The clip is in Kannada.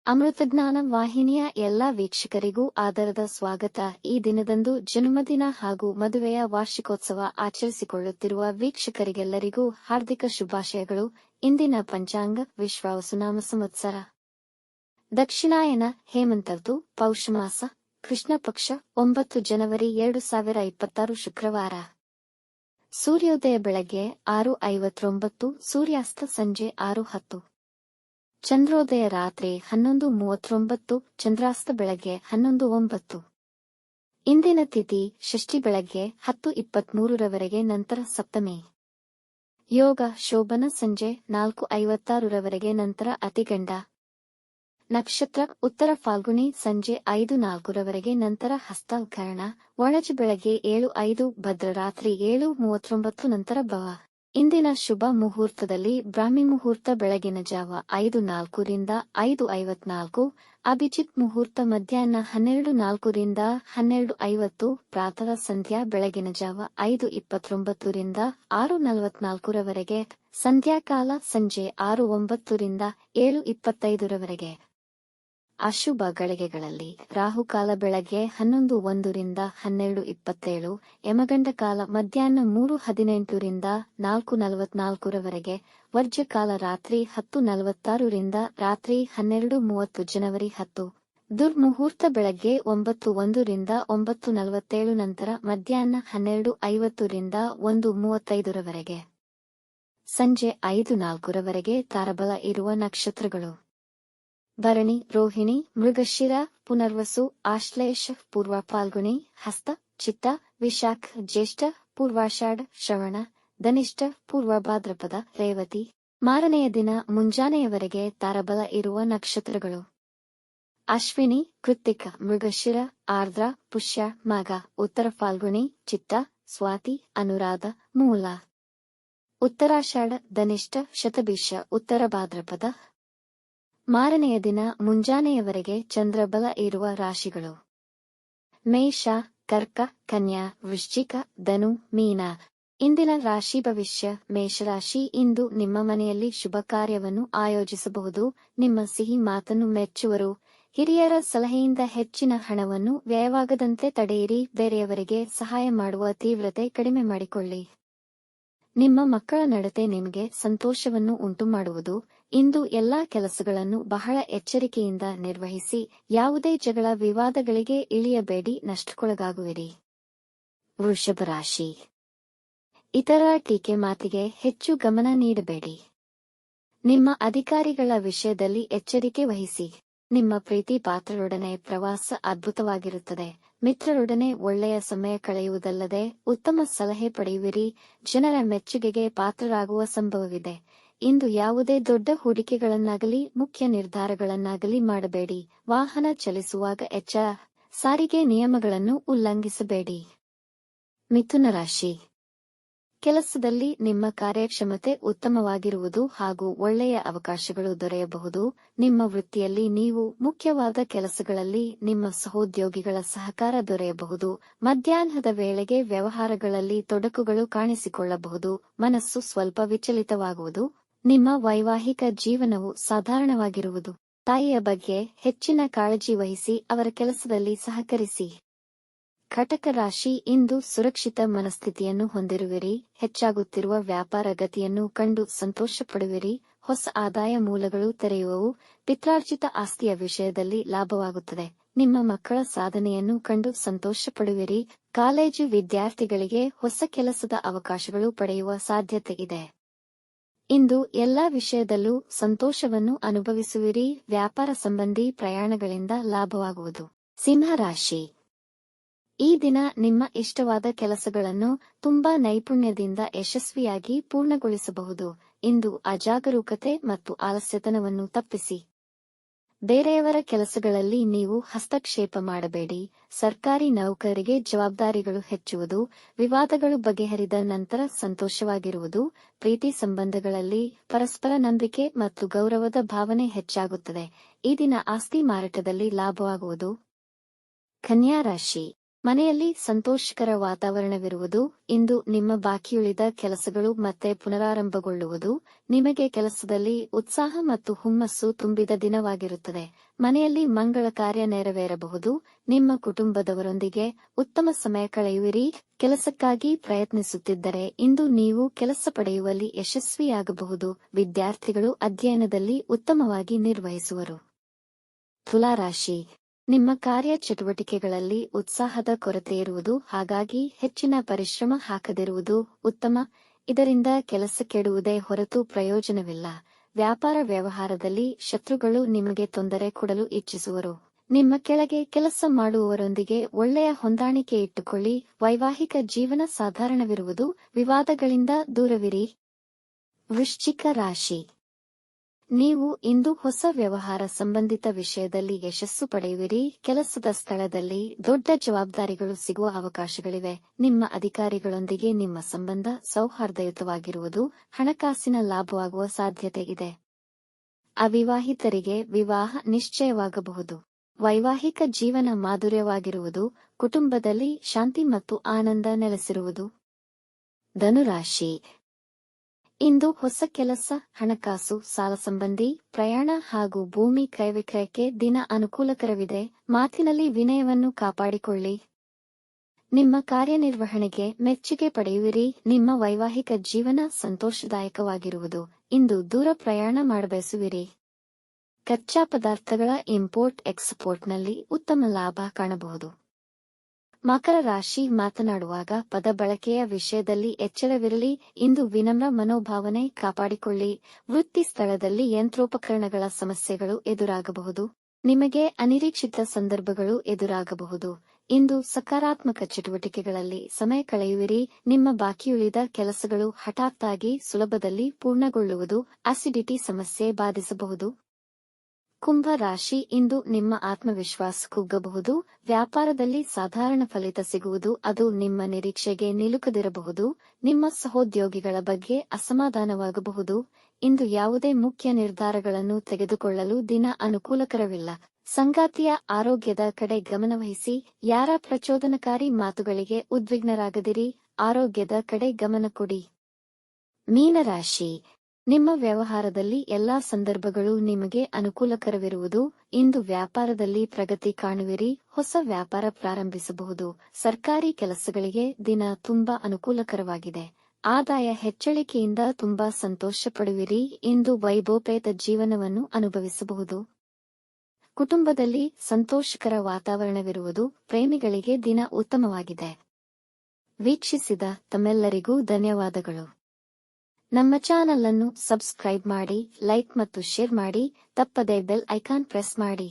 ಅಮೃತಜ್ಞಾನ ವಾಹಿನಿಯ ಎಲ್ಲಾ ವೀಕ್ಷಕರಿಗೂ ಆದರದ ಸ್ವಾಗತ. ಈ ದಿನದಂದು ಜನ್ಮದಿನ ಹಾಗೂ ಮದುವೆಯ ವಾರ್ಷಿಕೋತ್ಸವ ಆಚರಿಸಿಕೊಳ್ಳುತ್ತಿರುವ ವೀಕ್ಷಕರಿಗೆಲ್ಲರಿಗೂ ಹಾರ್ದಿಕ ಶುಭಾಶಯಗಳು. ಇಂದಿನ ಪಂಚಾಂಗ ವಿಶ್ವಾವಸುನಾಮ ಸಂವತ್ಸರ ದಕ್ಷಿಣಾಯನ ಹೇಮಂತರ್ದು ಪೌಷಮಾಸ ಕೃಷ್ಣ ಪಕ್ಷ 9 ಜನವರಿ 2026 ಶುಕ್ರವಾರ. ಸೂರ್ಯೋದಯ ಬೆಳಗ್ಗೆ 6:59, ಸೂರ್ಯಾಸ್ತ ಸಂಜೆ 6:10. ಚಂದ್ರೋದಯ ರಾತ್ರಿ 11:39, ಚಂದ್ರಾಸ್ತ ಬೆಳಗ್ಗೆ 11:09. ಇಂದಿನ ತಿಥಿ ಷಷ್ಠಿ ಬೆಳಗ್ಗೆ 10:23 ರವರೆಗೆ, ನಂತರ ಸಪ್ತಮಿ. ಯೋಗ ಶೋಭನ ಸಂಜೆ 4:56 ರವರೆಗೆ, ನಂತರ ಅತಿಗಂಡ. ನಕ್ಷತ್ರ ಉತ್ತರ ಫಾಲ್ಗುಣಿ ಸಂಜೆ 5:04 ರವರೆಗೆ, ನಂತರ ಹಸ್ತಕರಣ. ಒಣಜ ಬೆಳಗ್ಗೆ 7:05, ಭದ್ರ ರಾತ್ರಿ 7:39, ನಂತರ ಭವ. ಇಂದಿನ ಶುಭ ಮುಹೂರ್ತದಲ್ಲಿ ಬ್ರಾಹ್ಮಿ ಮುಹೂರ್ತ ಬೆಳಗಿನ ಜಾವ 5:04 ರಿಂದ 5:54, ಅಭಿಜಿತ್ ಮುಹೂರ್ತ ಮಧ್ಯಾಹ್ನ 12:04 ರಿಂದ 12:50, ಪ್ರಾತಃ ಸಂಧ್ಯಾ ಬೆಳಗಿನ ಜಾವ 5:29 ರಿಂದ 6:44 ರವರೆಗೆ, ಸಂಧ್ಯಾಕಾಲ ಸಂಜೆ 6:09 ರಿಂದ 7:25 ರವರೆಗೆ. ಅಶುಭ ಗಳಿಗೆಗಳಲ್ಲಿ ರಾಹುಕಾಲ ಬೆಳಗ್ಗೆ 11:01 ರಿಂದ 12:27, ಯಮಗಂಡ ಕಾಲ ಮಧ್ಯಾಹ್ನ 3:18 ರಿಂದ 4:44 ರವರೆಗೆ, ವರ್ಜ್ಯಕಾಲ ರಾತ್ರಿ 10:46 ರಿಂದ ರಾತ್ರಿ 12:30 ಜನವರಿ 10. ದುರ್ಮುಹೂರ್ತ ಬೆಳಗ್ಗೆ 9:01 ರಿಂದ 9:47, ನಂತರ ಮಧ್ಯಾಹ್ನ 12:50 ರಿಂದ 1:35 ರವರೆಗೆ. ಸಂಜೆ 5:04 ರವರೆಗೆ ತಾರಬಲ ಇರುವ ನಕ್ಷತ್ರಗಳು: ಭರಣಿ, ರೋಹಿಣಿ, ಮೃಗಶಿರ, ಪುನರ್ವಸು, ಆಶ್ಲೇಷ, ಪೂರ್ವ ಫಾಲ್ಗುಣಿ, ಹಸ್ತ, ಚಿತ್ತ, ವಿಶಾಖ, ಜ್ಯೇಷ್ಠ, ಪೂರ್ವಾಷಾಢ, ಶ್ರವಣ, ಧನಿಷ್ಠ, ಪೂರ್ವ ಭಾದ್ರಪದ, ರೇವತಿ. ಮಾರನೆಯ ದಿನ ಮುಂಜಾನೆಯವರೆಗೆ ತಾರಬಲ ಇರುವ ನಕ್ಷತ್ರಗಳು: ಅಶ್ವಿನಿ, ಕೃತ್ತಿಕ, ಮೃಗಶಿರ, ಆರ್ದ್ರ, ಪುಷ್ಯ, ಮಾಘ, ಉತ್ತರ ಫಾಲ್ಗುಣಿ, ಚಿತ್ತ, ಸ್ವಾತಿ, ಅನುರಾಧ, ಮೂಲ. ಉತ್ತರಾಷಾಢ, ಧನಿಷ್ಠ, ಶತಭಿಷ, ಉತ್ತರ ಭಾದ್ರಪದ. ಮಾರನೆಯ ದಿನ ಮುಂಜಾನೆಯವರೆಗೆ ಚಂದ್ರಬಲ ಇರುವ ರಾಶಿಗಳು: ಮೇಷ, ಕರ್ಕ, ಕನ್ಯಾ, ವೃಶ್ಚಿಕ, ಧನು, ಮೀನ. ಇಂದಿನ ರಾಶಿ ಭವಿಷ್ಯ: ಮೇಷರಾಶಿ, ಇಂದು ನಿಮ್ಮ ಮನೆಯಲ್ಲಿ ಶುಭ ಕಾರ್ಯವನ್ನು ಆಯೋಜಿಸಬಹುದು. ನಿಮ್ಮ ಸಿಹಿ ಮಾತನ್ನು ಮೆಚ್ಚುವರು. ಹಿರಿಯರ ಸಲಹೆಯಿಂದ ಹೆಚ್ಚಿನ ಹಣವನ್ನು ವ್ಯಯವಾಗದಂತೆ ತಡೆಯಿರಿ. ಬೇರೆಯವರಿಗೆ ಸಹಾಯ ಮಾಡುವ ತೀವ್ರತೆ ಕಡಿಮೆ ಮಾಡಿಕೊಳ್ಳಿ. ನಿಮ್ಮ ಮಕ್ಕಳ ನಡತೆ ನಿಮಗೆ ಸಂತೋಷವನ್ನು ಉಂಟುಮಾಡುವುದು. ಇಂದು ಎಲ್ಲಾ ಕೆಲಸಗಳನ್ನು ಬಹಳ ಎಚ್ಚರಿಕೆಯಿಂದ ನಿರ್ವಹಿಸಿ. ಯಾವುದೇ ಜಗಳ ವಿವಾದಗಳಿಗೆ ಇಳಿಯಬೇಡಿ, ನಷ್ಟಕ್ಕೊಳಗಾಗುವಿರಿ. ವೃಷಭ ರಾಶಿ: ಇತರರ ಟೀಕೆ ಮಾತಿಗೆ ಹೆಚ್ಚು ಗಮನ ನೀಡಬೇಡಿ. ನಿಮ್ಮ ಅಧಿಕಾರಿಗಳ ವಿಷಯದಲ್ಲಿ ಎಚ್ಚರಿಕೆ ವಹಿಸಿ. ನಿಮ್ಮ ಪ್ರೀತಿ ಪಾತ್ರರೊಡನೆ ಪ್ರವಾಸ ಅದ್ಭುತವಾಗಿರುತ್ತದೆ. ಮಿತ್ರರೊಡನೆ ಒಳ್ಳೆಯ ಸಮಯ ಕಳೆಯುವುದಲ್ಲದೆ ಉತ್ತಮ ಸಲಹೆ ಪಡೆಯುವಿರಿ. ಜನರ ಮೆಚ್ಚುಗೆಗೆ ಪಾತ್ರರಾಗುವ ಸಂಭವವಿದೆ. ಇಂದು ಯಾವುದೇ ದೊಡ್ಡ ಹೂಡಿಕೆಗಳನ್ನಾಗಲಿ ಮುಖ್ಯ ನಿರ್ಧಾರಗಳನ್ನಾಗಲಿ ಮಾಡಬೇಡಿ. ವಾಹನ ಚಲಿಸುವಾಗ ಎಚ್ಚರ. ಸಾರಿಗೆ ನಿಯಮಗಳನ್ನು ಉಲ್ಲಂಘಿಸಬೇಡಿ. ಮಿಥುನ ರಾಶಿ: ಕೆಲಸದಲ್ಲಿ ನಿಮ್ಮ ಕಾರ್ಯಕ್ಷಮತೆ ಉತ್ತಮವಾಗಿರುವುದು ಹಾಗೂ ಒಳ್ಳೆಯ ಅವಕಾಶಗಳು ದೊರೆಯಬಹುದು. ನಿಮ್ಮ ವೃತ್ತಿಯಲ್ಲಿ ನೀವು ಮುಖ್ಯವಾದ ಕೆಲಸಗಳಲ್ಲಿ ನಿಮ್ಮ ಸಹೋದ್ಯೋಗಿಗಳ ಸಹಕಾರ ದೊರೆಯಬಹುದು. ಮಧ್ಯಾಹ್ನದ ವೇಳೆಗೆ ವ್ಯವಹಾರಗಳಲ್ಲಿ ತೊಡಕುಗಳು ಕಾಣಿಸಿಕೊಳ್ಳಬಹುದು. ಮನಸ್ಸು ಸ್ವಲ್ಪ ವಿಚಲಿತವಾಗುವುದು. ನಿಮ್ಮ ವೈವಾಹಿಕ ಜೀವನವು ಸಾಧಾರಣವಾಗಿರುವುದು. ತಾಯಿಯ ಬಗ್ಗೆ ಹೆಚ್ಚಿನ ಕಾಳಜಿ ವಹಿಸಿ ಅವರ ಕೆಲಸದಲ್ಲಿ ಸಹಕರಿಸಿ. ಕಟಕ ರಾಶಿ: ಇಂದು ಸುರಕ್ಷಿತ ಮನಸ್ಥಿತಿಯನ್ನು ಹೊಂದಿರುವಿರಿ. ಹೆಚ್ಚಾಗುತ್ತಿರುವ ವ್ಯಾಪಾರ ಗತಿಯನ್ನು ಕಂಡು ಸಂತೋಷ ಪಡುವಿರಿ. ಹೊಸ ಆದಾಯ ಮೂಲಗಳು ತೆರೆಯುವವು. ಪಿತ್ರಾರ್ಜಿತ ಆಸ್ತಿಯ ವಿಷಯದಲ್ಲಿ ಲಾಭವಾಗುತ್ತದೆ. ನಿಮ್ಮ ಮಕ್ಕಳ ಸಾಧನೆಯನ್ನು ಕಂಡು ಸಂತೋಷ ಪಡುವಿರಿ. ಕಾಲೇಜು ವಿದ್ಯಾರ್ಥಿಗಳಿಗೆ ಹೊಸ ಕೆಲಸದ ಅವಕಾಶಗಳು ಪಡೆಯುವ ಸಾಧ್ಯತೆ ಇದೆ. ಇಂದು ಎಲ್ಲಾ ವಿಷಯದಲ್ಲೂ ಸಂತೋಷವನ್ನು ಅನುಭವಿಸುವಿರಿ. ವ್ಯಾಪಾರ ಸಂಬಂಧಿ ಪ್ರಯಾಣಗಳಿಂದ ಲಾಭವಾಗುವುದು. ಸಿಂಹ ರಾಶಿ: ಈ ದಿನ ನಿಮ್ಮ ಇಷ್ಟವಾದ ಕೆಲಸಗಳನ್ನು ತುಂಬಾ ನೈಪುಣ್ಯದಿಂದ ಯಶಸ್ವಿಯಾಗಿ ಪೂರ್ಣಗೊಳಿಸಬಹುದು. ಇಂದು ಅಜಾಗರೂಕತೆ ಮತ್ತು ಆಲಸ್ಯತನವನ್ನು ತಪ್ಪಿಸಿ. ಬೇರೆಯವರ ಕೆಲಸಗಳಲ್ಲಿ ನೀವು ಹಸ್ತಕ್ಷೇಪ ಮಾಡಬೇಡಿ. ಸರ್ಕಾರಿ ನೌಕರರಿಗೆ ಜವಾಬ್ದಾರಿಗಳು ಹೆಚ್ಚುವುದು. ವಿವಾದಗಳು ಬಗೆಹರಿದ ನಂತರ ಸಂತೋಷವಾಗಿರುವುದು. ಪ್ರೀತಿ ಸಂಬಂಧಗಳಲ್ಲಿ ಪರಸ್ಪರ ನಂಬಿಕೆ ಮತ್ತು ಗೌರವದ ಭಾವನೆ ಹೆಚ್ಚಾಗುತ್ತದೆ. ಈ ದಿನ ಆಸ್ತಿ ಮಾರಾಟದಲ್ಲಿ ಲಾಭವಾಗುವುದು. ಕನ್ಯಾ ರಾಶಿ: ಮನೆಯಲ್ಲಿ ಸಂತೋಷಕರ ವಾತಾವರಣವಿರುವುದು. ಇಂದು ನಿಮ್ಮ ಬಾಕಿಯುಳಿದ ಕೆಲಸಗಳು ಮತ್ತೆ ಪುನರಾರಂಭಗೊಳ್ಳುವುದು. ನಿಮಗೆ ಕೆಲಸದಲ್ಲಿ ಉತ್ಸಾಹ ಮತ್ತು ಹುಮ್ಮಸ್ಸು ತುಂಬಿದ ದಿನವಾಗಿರುತ್ತದೆ. ಮನೆಯಲ್ಲಿ ಮಂಗಳ ಕಾರ್ಯ ನೆರವೇರಬಹುದು. ನಿಮ್ಮ ಕುಟುಂಬದವರೊಂದಿಗೆ ಉತ್ತಮ ಸಮಯ ಕಳೆಯುವಿರಿ. ಕೆಲಸಕ್ಕಾಗಿ ಪ್ರಯತ್ನಿಸುತ್ತಿದ್ದರೆ ಇಂದು ನೀವು ಕೆಲಸ ಪಡೆಯುವಲ್ಲಿ ಯಶಸ್ವಿಯಾಗಬಹುದು. ವಿದ್ಯಾರ್ಥಿಗಳು ಅಧ್ಯಯನದಲ್ಲಿ ಉತ್ತಮವಾಗಿ ನಿರ್ವಹಿಸುವರು. ತುಲಾರಾಶಿ, ನಿಮ್ಮ ಕಾರ್ಯ ಚಟುವಟಿಕೆಗಳಲ್ಲಿ ಉತ್ಸಾಹದ ಕೊರತೆಯಿರುವುದು. ಹಾಗಾಗಿ ಹೆಚ್ಚಿನ ಪರಿಶ್ರಮ ಹಾಕದಿರುವುದು ಉತ್ತಮ. ಇದರಿಂದ ಕೆಲಸ ಕೆಡುವುದೇ ಹೊರತು ಪ್ರಯೋಜನವಿಲ್ಲ. ವ್ಯಾಪಾರ ವ್ಯವಹಾರದಲ್ಲಿ ಶತ್ರುಗಳು ನಿಮಗೆ ತೊಂದರೆ ಕೊಡಲು ಇಚ್ಛಿಸುವರು. ನಿಮ್ಮ ಕೆಳಗೆ ಕೆಲಸ ಮಾಡುವವರೊಂದಿಗೆ ಒಳ್ಳೆಯ ಹೊಂದಾಣಿಕೆ ಇಟ್ಟುಕೊಳ್ಳಿ. ವೈವಾಹಿಕ ಜೀವನ ಸಾಧಾರಣವಿರುವುದು. ವಿವಾದಗಳಿಂದ ದೂರವಿರಿ. ವೃಶ್ಚಿಕ ರಾಶಿ, ನೀವು ಇಂದು ಹೊಸ ವ್ಯವಹಾರ ಸಂಬಂಧಿತ ವಿಷಯದಲ್ಲಿ ಯಶಸ್ಸು ಪಡೆಯುವಿರಿ. ಕೆಲಸದ ಸ್ಥಳದಲ್ಲಿ ದೊಡ್ಡ ಜವಾಬ್ದಾರಿಗಳು ಸಿಗುವ ಅವಕಾಶಗಳಿವೆ. ನಿಮ್ಮ ಅಧಿಕಾರಿಗಳೊಂದಿಗೆ ನಿಮ್ಮ ಸಂಬಂಧ ಸೌಹಾರ್ದಯುತವಾಗಿರುವುದು. ಹಣಕಾಸಿನ ಲಾಭವಾಗುವ ಸಾಧ್ಯತೆ ಇದೆ. ಅವಿವಾಹಿತರಿಗೆ ವಿವಾಹ ನಿಶ್ಚಯವಾಗಬಹುದು. ವೈವಾಹಿಕ ಜೀವನ ಮಾಧುರ್ಯವಾಗಿರುವುದು. ಕುಟುಂಬದಲ್ಲಿ ಶಾಂತಿ ಮತ್ತು ಆನಂದ ನೆಲೆಸಿರುವುದು. ಧನುರಾಶಿ, ಇಂದು ಹೊಸ ಕೆಲಸ, ಹಣಕಾಸು, ಸಾಲ ಸಂಬಂಧಿ ಪ್ರಯಾಣ ಹಾಗೂ ಭೂಮಿ ಕ್ರಯವಿಕ್ರಯಕ್ಕೆ ದಿನ ಅನುಕೂಲಕರವಿದೆ. ಮಾತಿನಲ್ಲಿ ವಿನಯವನ್ನು ಕಾಪಾಡಿಕೊಳ್ಳಿ. ನಿಮ್ಮ ಕಾರ್ಯನಿರ್ವಹಣೆಗೆ ಮೆಚ್ಚುಗೆ ಪಡೆಯುವಿರಿ. ನಿಮ್ಮ ವೈವಾಹಿಕ ಜೀವನ ಸಂತೋಷದಾಯಕವಾಗಿರುವುದು. ಇಂದು ದೂರ ಪ್ರಯಾಣ ಮಾಡಬಯಸುವಿರಿ. ಕಚ್ಚಾ ಪದಾರ್ಥಗಳ ಇಂಪೋರ್ಟ್ ಎಕ್ಸ್ಪೋರ್ಟ್ನಲ್ಲಿ ಉತ್ತಮ ಲಾಭ ಕಾಣಬಹುದು. ಮಕರ ರಾಶಿ, ಮಾತನಾಡುವಾಗ ಪದ ಬಳಕೆಯ ವಿಷಯದಲ್ಲಿ ಎಚ್ಚರವಿರಲಿ. ಇಂದು ವಿನಮ್ರ ಮನೋಭಾವನೆ ಕಾಪಾಡಿಕೊಳ್ಳಿ. ವೃತ್ತಿ ಸ್ಥಳದಲ್ಲಿ ಯಂತ್ರೋಪಕರಣಗಳ ಸಮಸ್ಯೆಗಳು ಎದುರಾಗಬಹುದು. ನಿಮಗೆ ಅನಿರೀಕ್ಷಿತ ಸಂದರ್ಭಗಳು ಎದುರಾಗಬಹುದು. ಇಂದು ಸಕಾರಾತ್ಮಕ ಚಟುವಟಿಕೆಗಳಲ್ಲಿ ಸಮಯ ಕಳೆಯುವಿರಿ. ನಿಮ್ಮ ಬಾಕಿಯುಳಿದ ಕೆಲಸಗಳು ಹಠಾತ್ತಾಗಿ ಸುಲಭದಲ್ಲಿ ಪೂರ್ಣಗೊಳ್ಳುವುದು. ಅಸಿಡಿಟಿ ಸಮಸ್ಯೆ ಬಾಧಿಸಬಹುದು. ಕುಂಭ ರಾಶಿ, ಇಂದು ನಿಮ್ಮ ಆತ್ಮವಿಶ್ವಾಸ ಕುಗ್ಗಬಹುದು. ವ್ಯಾಪಾರದಲ್ಲಿ ಸಾಧಾರಣ ಫಲಿತ ಸಿಗುವುದು. ಅದು ನಿಮ್ಮ ನಿರೀಕ್ಷೆಗೆ ನಿಲುಕದಿರಬಹುದು. ನಿಮ್ಮ ಸಹೋದ್ಯೋಗಿಗಳ ಬಗ್ಗೆ ಅಸಮಾಧಾನವಾಗಬಹುದು. ಇಂದು ಯಾವುದೇ ಮುಖ್ಯ ನಿರ್ಧಾರಗಳನ್ನು ತೆಗೆದುಕೊಳ್ಳಲು ದಿನ ಅನುಕೂಲಕರವಿಲ್ಲ. ಸಂಗಾತಿಯ ಆರೋಗ್ಯದ ಕಡೆ ಗಮನವಹಿಸಿ. ಯಾರ ಪ್ರಚೋದನಕಾರಿ ಮಾತುಗಳಿಗೆ ಉದ್ವಿಗ್ನರಾಗದಿರಿ. ಆರೋಗ್ಯದ ಕಡೆ ಗಮನ ಕೊಡಿ. ಮೀನರಾಶಿ, ನಿಮ್ಮ ವ್ಯವಹಾರದಲ್ಲಿ ಎಲ್ಲಾ ಸಂದರ್ಭಗಳು ನಿಮಗೆ ಅನುಕೂಲಕರವಿರುವುದು. ಇಂದು ವ್ಯಾಪಾರದಲ್ಲಿ ಪ್ರಗತಿ ಕಾಣುವಿರಿ. ಹೊಸ ವ್ಯಾಪಾರ ಪ್ರಾರಂಭಿಸಬಹುದು. ಸರ್ಕಾರಿ ಕೆಲಸಗಳಿಗೆ ದಿನ ತುಂಬಾ ಅನುಕೂಲಕರವಾಗಿದೆ. ಆದಾಯ ಹೆಚ್ಚಳಿಕೆಯಿಂದ ತುಂಬಾ ಸಂತೋಷ ಪಡುವಿರಿ. ಇಂದು ವೈಭವೋಪೇತ ಜೀವನವನ್ನು ಅನುಭವಿಸಬಹುದು. ಕುಟುಂಬದಲ್ಲಿ ಸಂತೋಷಕರ ವಾತಾವರಣವಿರುವುದು. ಪ್ರೇಮಿಗಳಿಗೆ ದಿನ ಉತ್ತಮವಾಗಿದೆ. ವೀಕ್ಷಿಸಿದ ತಮ್ಮೆಲ್ಲರಿಗೂ ಧನ್ಯವಾದಗಳು. ನಮ್ಮ ಚಾನಲ್ ಅನ್ನು ಸಬ್ಸ್ಕ್ರೈಬ್ ಮಾಡಿ, ಲೈಕ್ ಮತ್ತು ಶೇರ್ ಮಾಡಿ. ತಪ್ಪದೇ ಬೆಲ್ ಐಕಾನ್ ಪ್ರೆಸ್ ಮಾಡಿ.